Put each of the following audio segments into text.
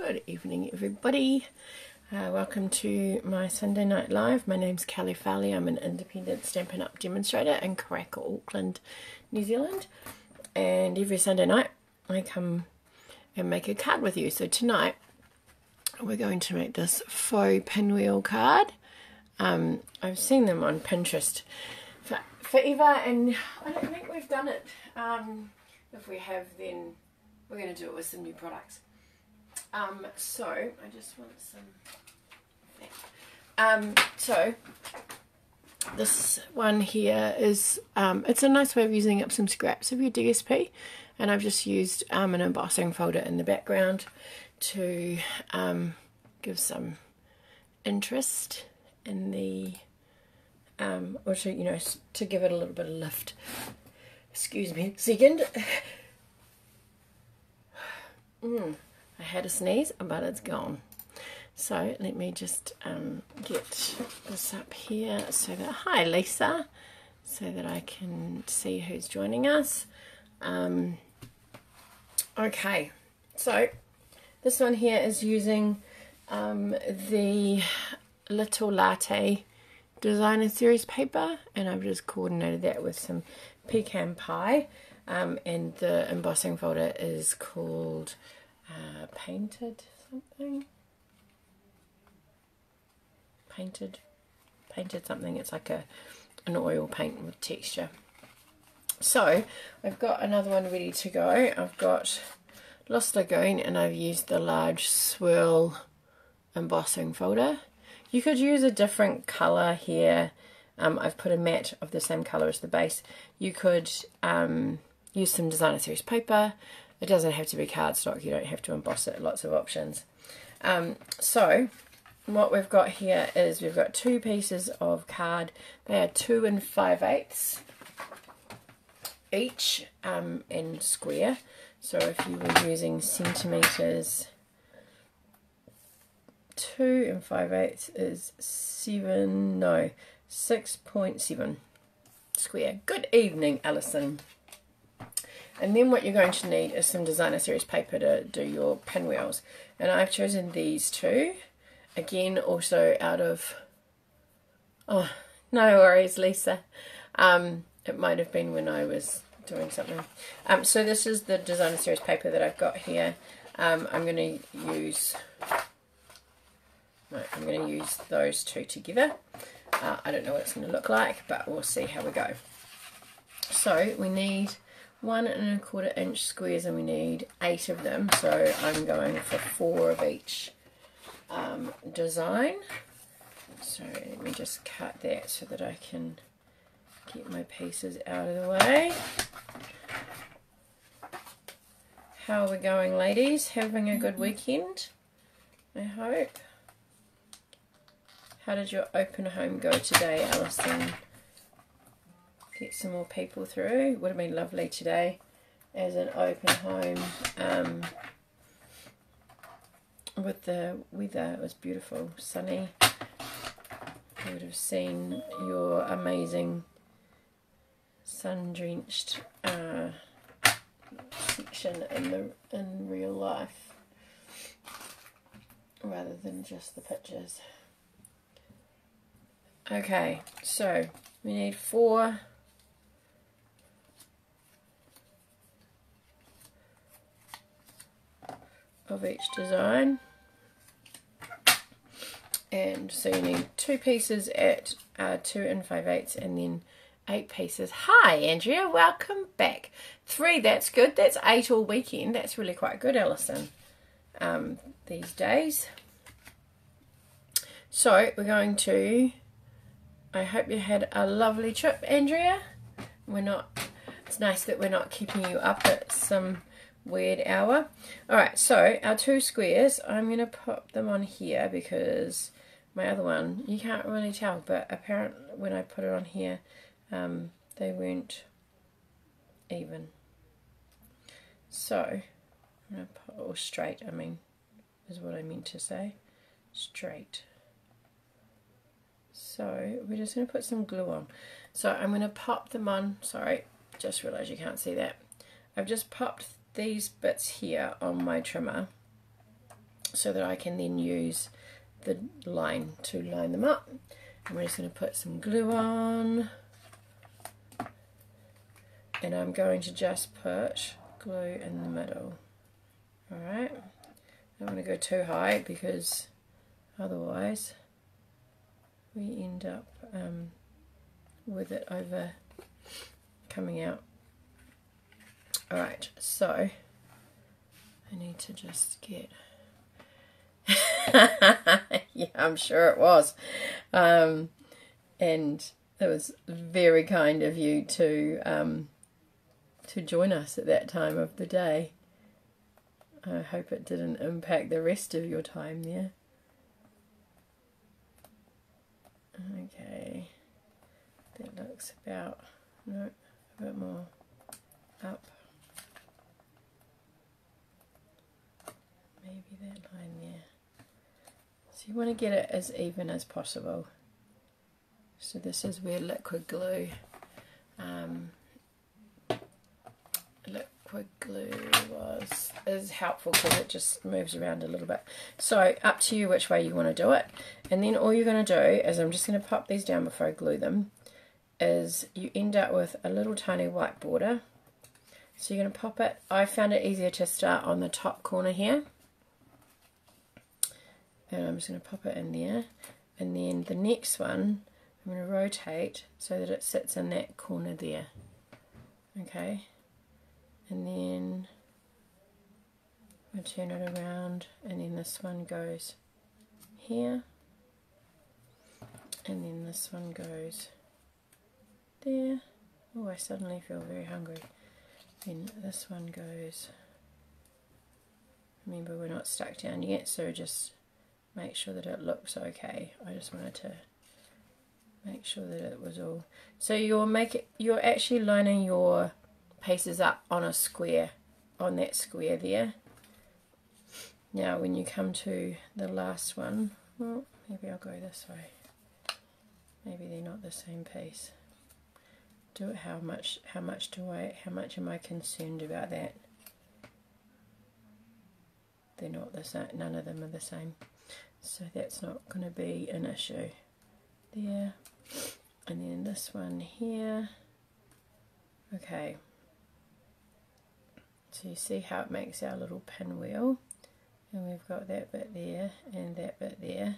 Good evening, everybody. Welcome to my Sunday Night Live. My name's Kelley Farley. I'm an independent Stampin' Up! Demonstrator in Karaka, Auckland, New Zealand. And every Sunday night I come and make a card with you. So tonight we're going to make this faux pinwheel card. I've seen them on Pinterest forever, and I don't think we've done it. If we have, then we're going to do it with some new products. So I just want some. So this one here is it's a nice way of using up some scraps of your DSP, and I've just used an embossing folder in the background to give some interest in the or to to give it a little bit of lift. Excuse me a second. I had a sneeze, but it's gone. So let me just get this up here so that, hi Lisa, so that I can see who's joining us. Okay, so this one here is using the little Latte designer series paper, and I've just coordinated that with some Pecan Pie, and the embossing folder is called painted something. It's like an oil paint with texture. So I've got another one ready to go. I've got Lost Lagoon, and I've used the large swirl embossing folder. You could use a different color here. I've put a matte of the same color as the base. You could use some designer series paper. It doesn't have to be cardstock, you don't have to emboss it, lots of options. So what we've got here is we've got two pieces of card. They are 2 5/8 each, and square. So if you were using centimeters, 2 5/8 is 6.7 square. Good evening, Alison. And then what you're going to need is some designer series paper to do your pinwheels. And I've chosen these two. Again, also out of... Oh, no worries, Lisa. It might have been when I was doing something. So this is the designer series paper that I've got here. I'm going to use... Right, I'm going to use those two together. I don't know what it's going to look like, but we'll see how we go. So we need 1 1/4 inch squares, and we need 8 of them, so I'm going for 4 of each design. So let me just cut that so that I can get my pieces out of the way. How are we going, ladies? Having a good weekend, I hope. How did your open home go today, Alison? Get some more people through. Would have been lovely today as an open home with the weather. It was beautiful, sunny. You would have seen your amazing sun-drenched section in real life rather than just the pictures. Okay, so we need 4 of each design, and so you need 2 pieces at 2 5/8 and then 8 pieces. Hi Andrea, welcome back. 3, that's good. That's 8 all weekend. That's really quite good, Alison, these days. So we're going to, I hope you had a lovely trip, Andrea. It's nice that we're not keeping you up at some weird hour. Alright, so our 2 squares, I'm going to pop them on here because my other one, you can't really tell, but apparently when I put it on here, they weren't even. So, I'm going to put, or straight, I mean, is what I meant to say. Straight. So, we're just going to put some glue on. So, I'm going to pop them on. Sorry, just realised you can't see that. I've just popped these bits here on my trimmer so that I can then use the line to line them up. And we're just going to put some glue on, and I'm going to just put glue in the middle. Alright, I don't want to go too high because otherwise we end up with it over coming out. Alright, so I need to just get yeah, I'm sure it was. And it was very kind of you to join us at that time of the day. I hope it didn't impact the rest of your time there. Okay, that looks about, no, a bit more up. Maybe that line there. So you want to get it as even as possible. So this is where liquid glue is helpful because it just moves around a little bit. So up to you which way you want to do it. And then all you're going to do is, I'm just going to pop these down before I glue them, is you end up with a little tiny white border. So you're going to pop it. I found it easier to start on the top corner here. And I'm just going to pop it in there. And then the next one, I'm going to rotate so that it sits in that corner there. Okay. And then I turn it around, and then this one goes here. And then this one goes there. Oh, I suddenly feel very hungry. Then this one goes, remember we're not stuck down yet, so just make sure that it looks okay. I just wanted to make sure that it was all. So you're actually lining your pieces up on a square, on that square there. Now when you come to the last one, well, maybe I'll go this way. Maybe they're not the same piece. Do it how much am I concerned about that? They're not the same, none of them are the same. So that's not going to be an issue. There. And then this one here. Okay. So you see how it makes our little pinwheel. And we've got that bit there and that bit there.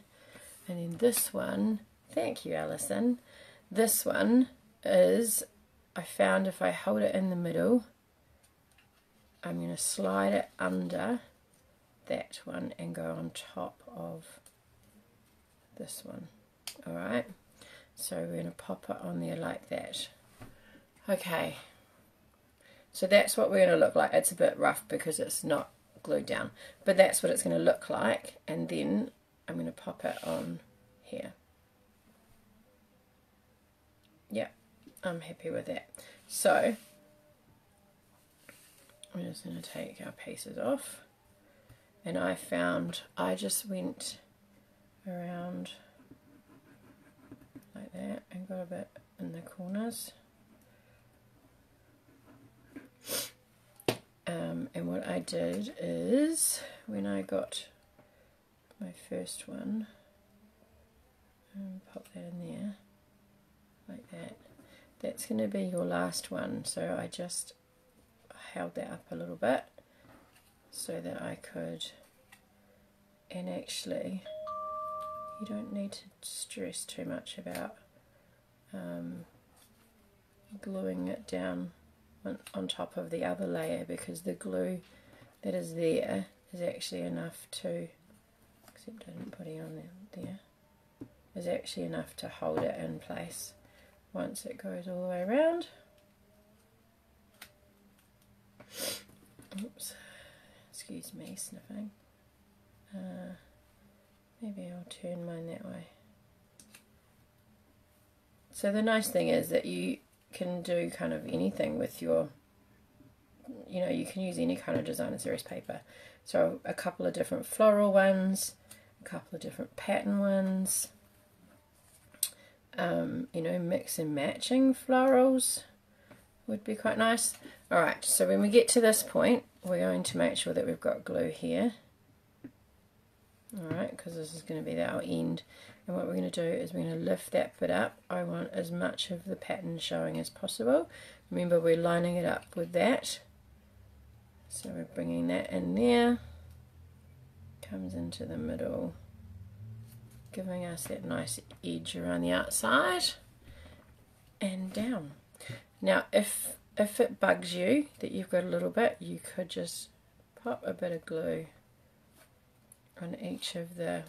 And then this one, thank you Alison, this one is, I found if I hold it in the middle, I'm going to slide it under that one and go on top of this one. Alright, so we're going to pop it on there like that. Okay, so that's what we're going to look like. It's a bit rough because it's not glued down, but that's what it's going to look like. And then I'm going to pop it on here. Yeah, I'm happy with that. So I'm just going to take our pieces off, and I found I just went around like that and got a bit in the corners. And what I did is, when I got my first one, pop that in there like that. That's going to be your last one, so I just held that up a little bit so that I could, and actually you don't need to stress too much about gluing it down on top of the other layer, because the glue that is there is actually enough to, except I didn't put it on there, is actually enough to hold it in place once it goes all the way around. Oops, excuse me, sniffing. Maybe I'll turn mine that way. So the nice thing is that you can do kind of anything with your, you know, you can use any kind of designer series paper. So a couple of different floral ones, a couple of different pattern ones, you know, mix and matching florals would be quite nice. Alright, so when we get to this point, we're going to make sure that we've got glue here. Alright, because this is going to be our end. And what we're going to do is we're going to lift that bit up. I want as much of the pattern showing as possible. Remember, we're lining it up with that. So we're bringing that in there. Comes into the middle, giving us that nice edge around the outside. And down. Now, if it bugs you that you've got a little bit, you could just pop a bit of glue on each of the,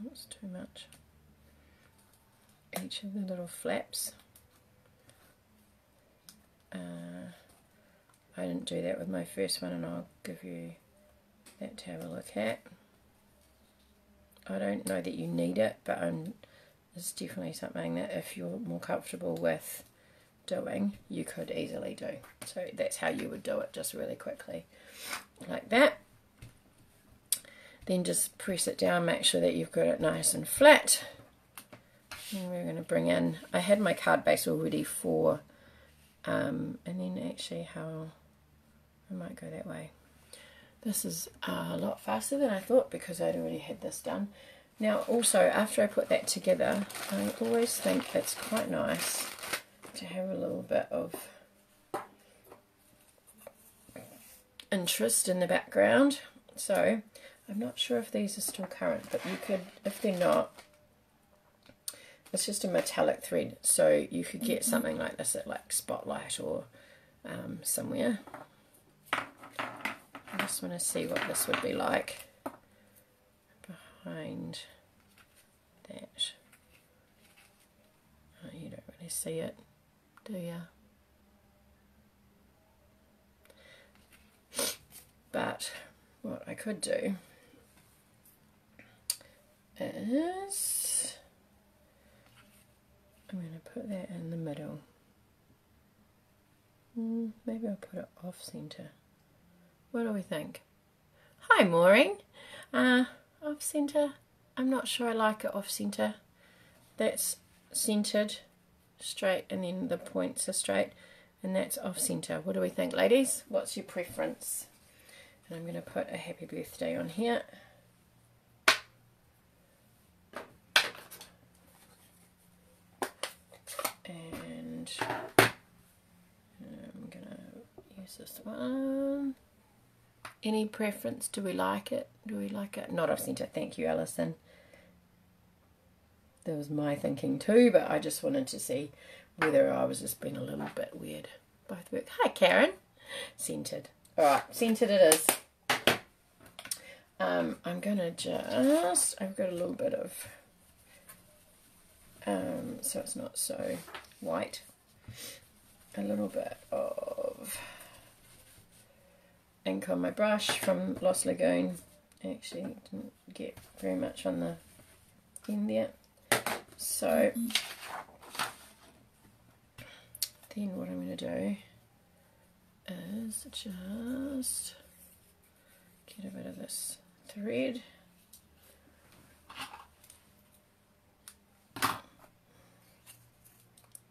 oh, it's too much, each of the little flaps. I didn't do that with my first one, and I'll give you that to have a look at. I don't know that you need it, but it's definitely something that if you're more comfortable with doing, you could easily do. So that's how you would do it, just really quickly, like that. Then just press it down, make sure that you've got it nice and flat. And we're going to bring in, I had my card base already for, and then actually how, I might go that way. This is a lot faster than I thought because I'd already had this done. Now also, after I put that together, I always think it's quite nice to have a little bit of interest in the background. So I'm not sure if these are still current, but you could, if they're not, it's just a metallic thread, so you could get something like this at like Spotlight or somewhere. I just want to see what this would be like behind that. Oh, you don't really see it, do you? But what I could do is I'm going to put that in the middle. Maybe I'll put it off center. What do we think? Hi Maureen. Off center. I'm not sure I like it off center. That's centered straight and then the points are straight, and that's off center. What do we think, ladies? What's your preference? And I'm going to put a happy birthday on here. And I'm going to use this one. Any preference? Do we like it? Do we like it? Not off center. Thank you, Alison. That was my thinking too, but I just wanted to see whether I was just being a little bit weird. Both work. Hi, Karen. Centered. Alright, centered it is. I'm going to just, I've got a little bit of, so it's not so white, a little bit of ink on my brush from Lost Lagoon. Actually didn't get very much on the end there. So then what I'm going to do is just get a bit of this thread.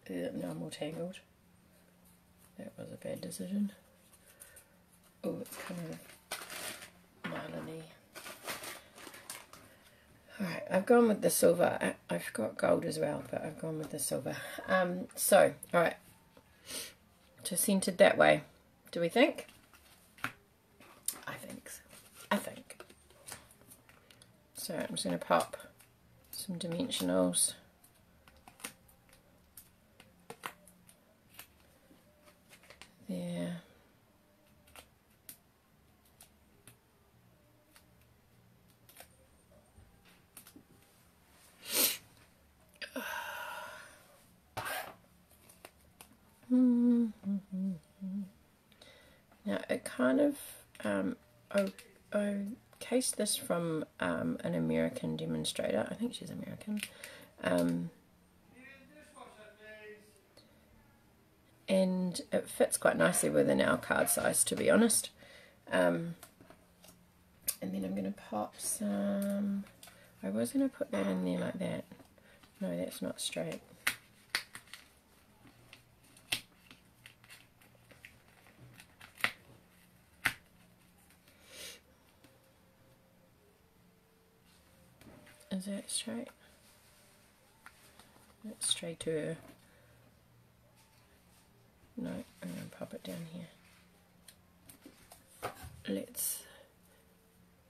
Now I'm all tangled. That was a bad decision. Oh, it's kind of nylon-y. Alright, I've gone with the silver. I've got gold as well, but I've gone with the silver. So, alright. Just centered that way. Do we think? I think so. I think. So I'm just going to pop some dimensionals. There. Now it kind of, I cased this from an American demonstrator. I think she's American. And it fits quite nicely within our card size, to be honest. And then I'm going to pop some, I was going to put that in there like that. No, that's not straight. Is that straight? That's straighter. No, I'm going to pop it down here.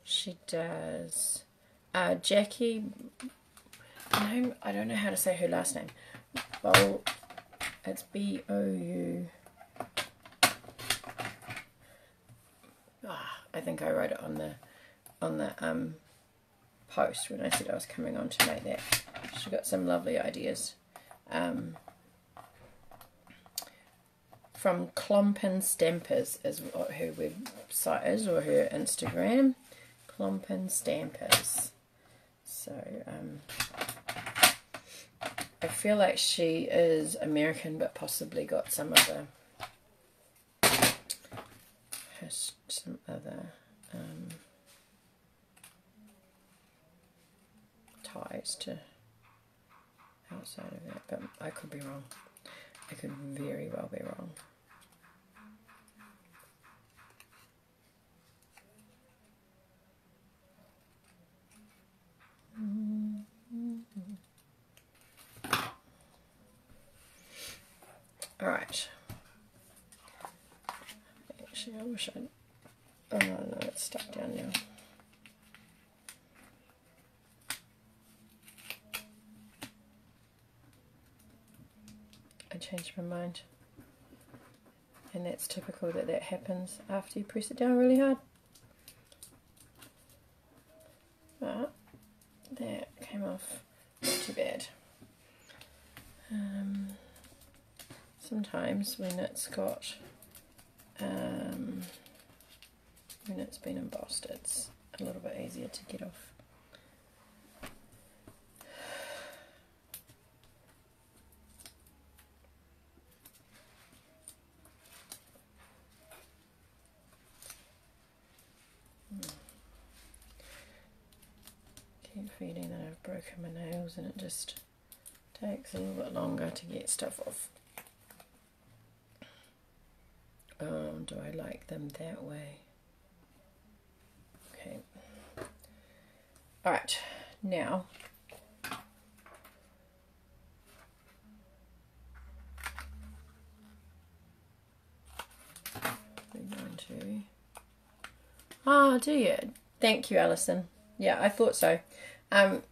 She does, Jackie, I don't know how to say her last name. Bowl, it's B-O-U. I think I wrote it on the post when I said I was coming on to make that. She got some lovely ideas. From Klompin Stampers is what her website is, or her Instagram. Klompin Stampers. So I feel like she is American, but possibly got some other ties to outside of that, but I could be wrong. I could very well be wrong. Alright. Actually, I wish I'd... Oh no, it's stuck down now. I changed my mind. And that's typical that happens after you press it down really hard. But that came off not too bad. Sometimes when it's got when it's been embossed, it's a little bit easier to get off. Keep feeling that I've broken my nails, and it just takes a little bit longer to get stuff off. Do I like them that way? Okay. Alright, now we're going to... Ah, do you? Thank you, Alison. Yeah, I thought so. Oh,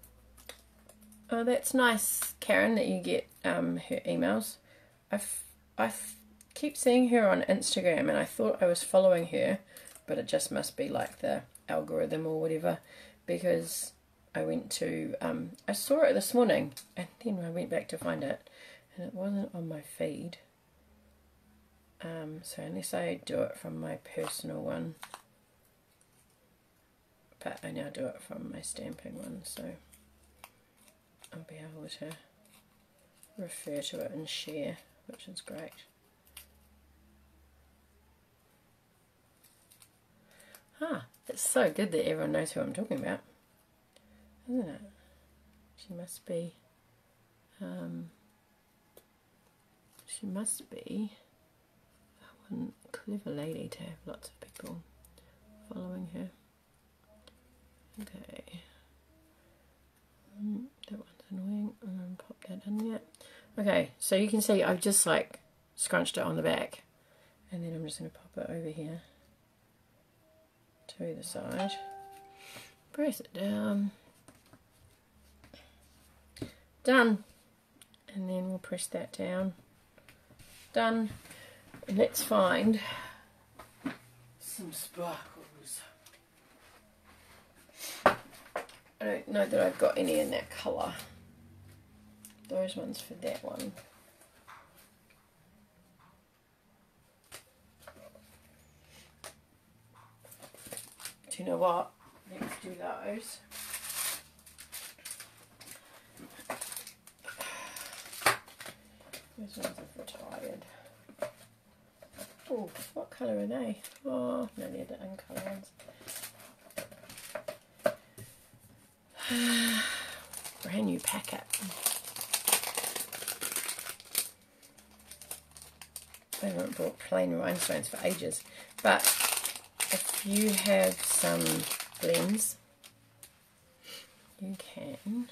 that's nice, Karen, that you get her emails. I keep seeing her on Instagram, and I thought I was following her, but it just must be like the algorithm or whatever, because I went to, I saw it this morning, and then I went back to find it, and it wasn't on my feed. So unless I do it from my personal one, but I now do it from my stamping one, so I'll be able to refer to it and share, which is great. Ah, it's so good that everyone knows who I'm talking about, isn't it? She must be one clever lady to have lots of people following her. Okay, that one's annoying. Pop that in there. Okay, so you can see I've just like scrunched it on the back, and then I'm just going to pop it over here to the side, press it down, done, and then we'll press that down, done, and let's find some sparkles. I don't know that I've got any in that colour. Those ones for that one. Do you know what? Let's do those. Those ones are retired. Oh, what colour are they? Oh, no, they're the uncolored ones. Brand new packet. I haven't bought plain rhinestones for ages, but if you have some blends, you can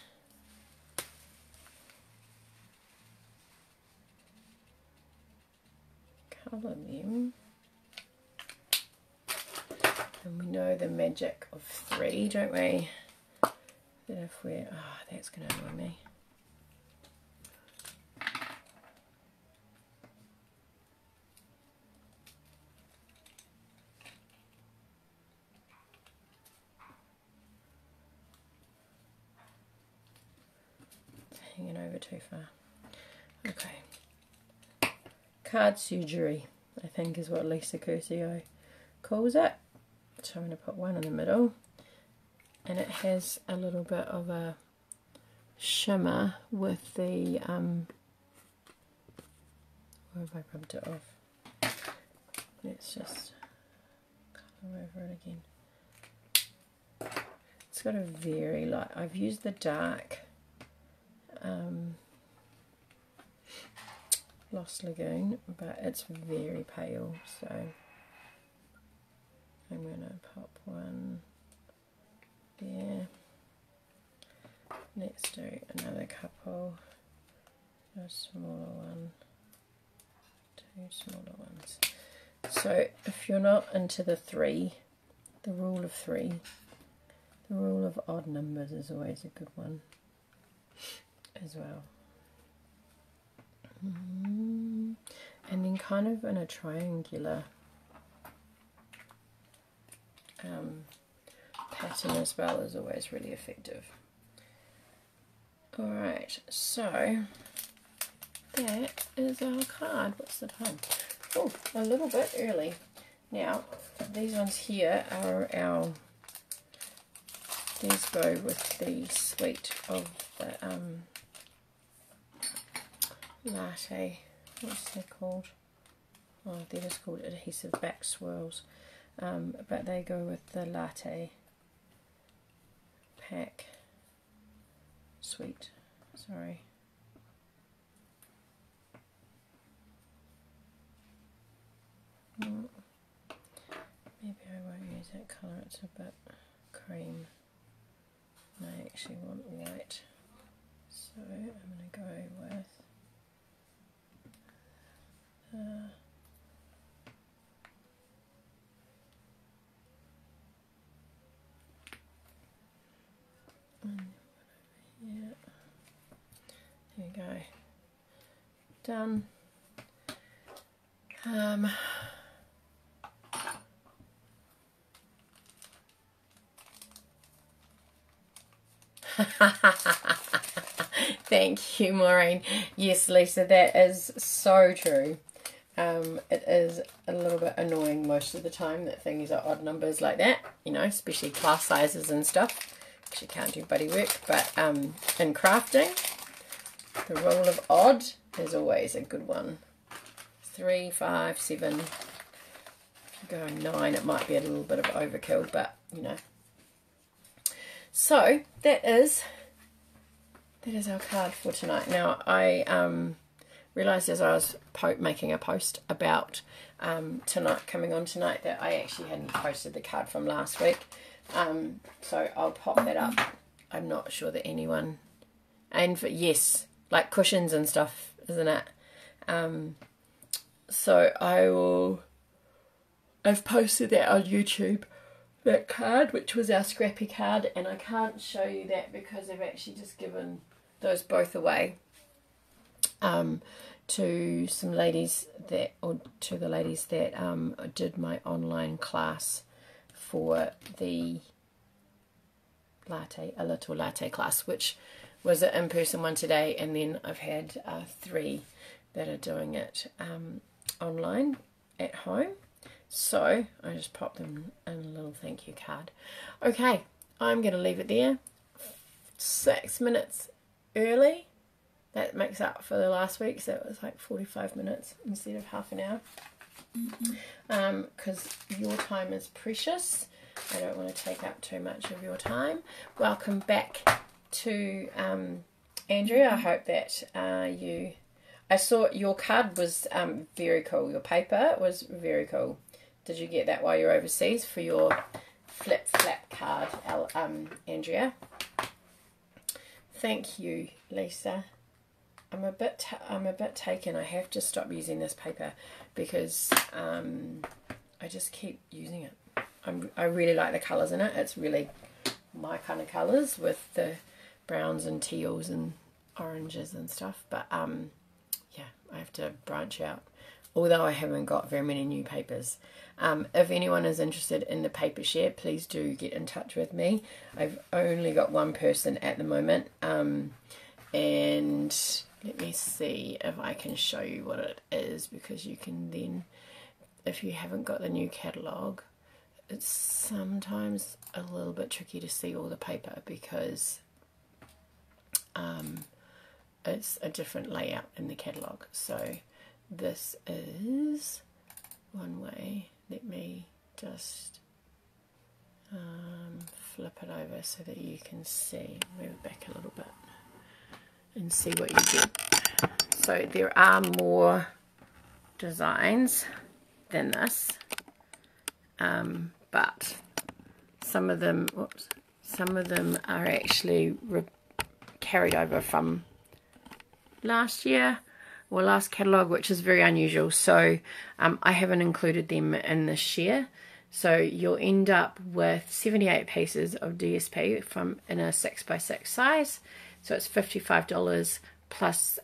colour them. And we know the magic of 3, don't we? That if we're, oh, that's going to annoy me. It's hanging over too far. Okay. Card surgery, I think is what Lisa Curcio calls it. So I'm going to put one in the middle, and it has a little bit of a shimmer with the, where have I rubbed it off? Let's just colour over it again. It's got a very light, I've used the dark Lost Lagoon, but it's very pale, so I'm going to pop one there. Let's do another couple, a smaller one, 2 smaller ones. So if you're not into the 3, the rule of 3, the rule of odd numbers is always a good one as well. And then kind of in a triangular pattern as well is always really effective. Alright, so that is our card. What's the time? Oh, a little bit early. Now, these ones here are our, these go with the suite of the Latte. What's they called? Oh, they're just called adhesive back swirls. But they go with the Latte pack suite. Sorry. Maybe I won't use that colour, it's a bit cream. And I actually want white. So I'm going to go with yeah. There you go. Done. Thank you, Maureen. Yes, Lisa, that is so true. It is a little bit annoying most of the time that things are odd numbers like that, you know, especially class sizes and stuff, because you can't do buddy work. But in crafting, the rule of odd is always a good one. 3, 5, 7. If you go 9, it might be a little bit of overkill, but you know. So that is our card for tonight. Now I realised as I was making a post about tonight, coming on tonight, that I actually hadn't posted the card from last week. So I'll pop that up. I'm not sure that anyone, and for, yes, like cushions and stuff, isn't it? So I've posted that on YouTube, that card, which was our scrappy card, and I can't show you that because I've actually just given those both away to some ladies that, or to the ladies that did my online class for the Latte, a little Latte class, which was an in-person one today, and then I've had 3 that are doing it online at home. So I just popped them in a little thank you card. Okay, I'm going to leave it there. 6 minutes early. That makes up for the last week, so it was like 45 minutes instead of half an hour. Because your time is precious. I don't want to take up too much of your time. Welcome back to Andrea. I hope that I saw your card was very cool. Your paper was very cool. Did you get that while you're overseas for your flip flap card, Andrea? Thank you, Lisa. I'm a bit taken. I have to stop using this paper because I just keep using it. I really like the colours in it. It's really my kind of colours with the browns and teals and oranges and stuff. But yeah, I have to branch out. Although I haven't got very many new papers. If anyone is interested in the paper share, please do get in touch with me. I've only got one person at the moment. And let me see if I can show you what it is, because you can then, if you haven't got the new catalogue, it's sometimes a little bit tricky to see all the paper because it's a different layout in the catalogue. So this is one way. Let me just flip it over so that you can see. Move it back a little bit and see what you get. So there are more designs than this, but some of them are actually carried over from last year or last catalogue, which is very unusual. So I haven't included them in this year. So you'll end up with 78 pieces of DSP in a 6x6 size. So it's $55 plus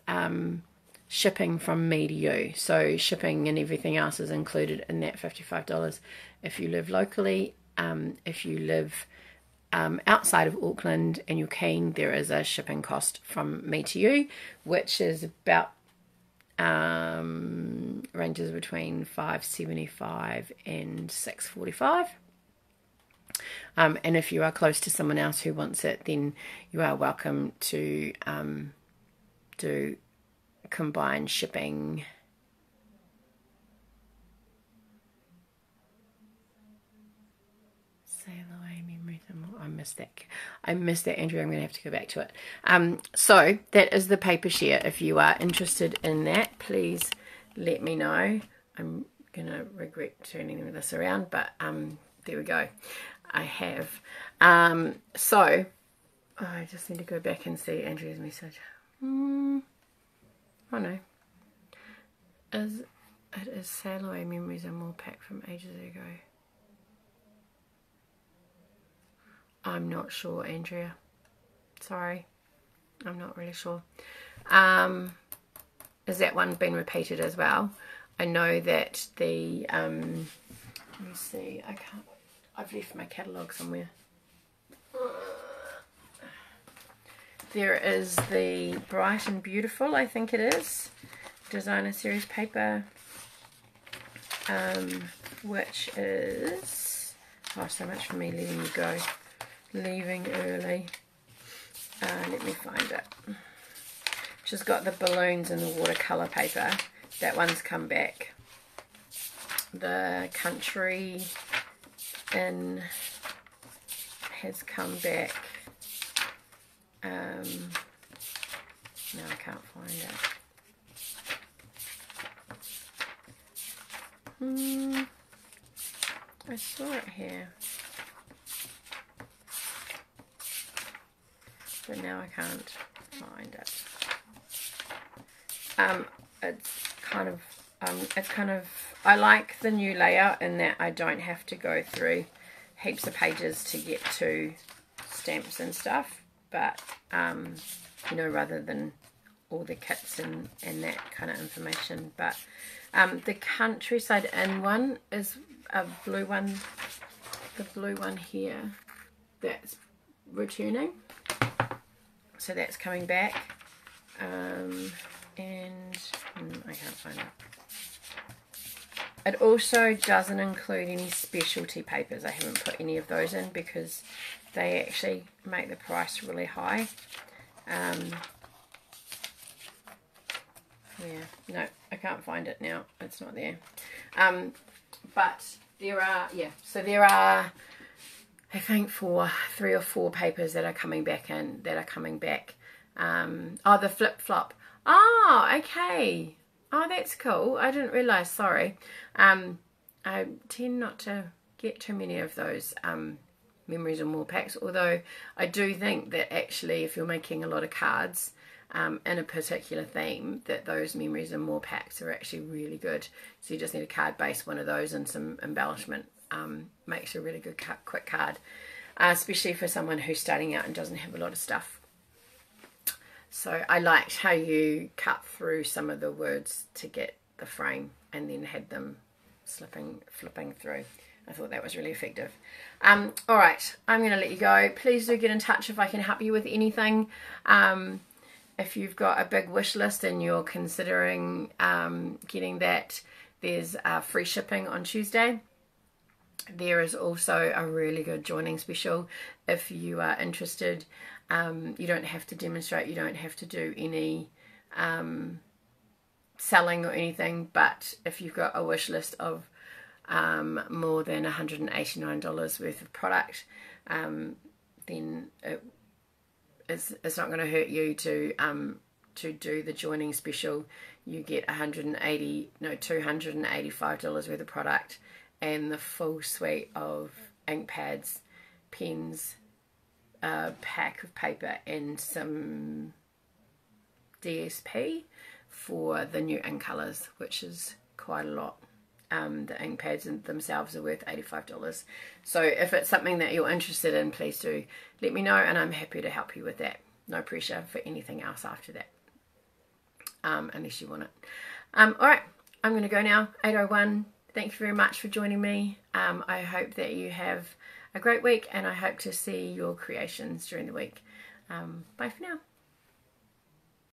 shipping from me to you. So shipping and everything else is included in that $55 if you live locally. If you live outside of Auckland and you're keen, there is a shipping cost from me to you, which is about ranges between $5.75 and $6.45. And if you are close to someone else who wants it, then you are welcome to do combined shipping. I missed that, Andrew. I'm going to have to go back to it. So that is the paper share. If you are interested in that, please let me know. I'm going to regret turning this around, but there we go. I have. So I just need to go back and see Andrea's message. Oh no. It is Sail Away Memories and More pack from ages ago. I'm not sure, Andrea. Sorry. I'm not really sure. Has that one been repeated as well? I know that the let me see, I've left my catalogue somewhere. There is the Bright and Beautiful, I think it is, designer series paper, which is, oh, so much for me letting you go, leaving early. Let me find it. Which has got the balloons and the watercolour paper. That one's come back. The Country Inn has come back. No, I can't find it. I saw it here, but now I can't find it. It's kind of, I like the new layout in that I don't have to go through heaps of pages to get to stamps and stuff, but you know, rather than all the kits and that kind of information. But the Countryside Inn one is a blue one, the blue one here, that's returning, so that's coming back. And I can't find it. It also doesn't include any specialty papers. I haven't put any of those in because they actually make the price really high. Yeah, no, I can't find it now. It's not there. But there are, yeah, so there are, I think, 3 or 4 papers that are coming back in, oh, the Flip Flop. Oh, okay. Oh, that's cool. I didn't realise, sorry. I tend not to get too many of those memories or more packs, although I do think that actually if you're making a lot of cards in a particular theme, that those memories and more packs are actually really good. So you just need a card base, one of those, and some embellishment. Makes a really good quick card, especially for someone who's starting out and doesn't have a lot of stuff. So I liked how you cut through some of the words to get the frame and then had them flipping through. I thought that was really effective. All right, I'm going to let you go. Please do get in touch if I can help you with anything. If you've got a big wish list and you're considering getting that, there's free shipping on Tuesday. There is also a really good joining special if you are interested. You don't have to demonstrate, you don't have to do any selling or anything, but if you've got a wish list of more than $189 worth of product, then it's not going to hurt you to do the joining special. You get $285 worth of product and the full suite of ink pads, pens, a pack of paper, and some DSP for the new ink colours, which is quite a lot. The ink pads themselves are worth $85. So if it's something that you're interested in, please do let me know, and I'm happy to help you with that. No pressure for anything else after that, unless you want it. Alright, I'm going to go now, 8:01. Thank you very much for joining me. I hope that you have a great week, and I hope to see your creations during the week. Bye for now.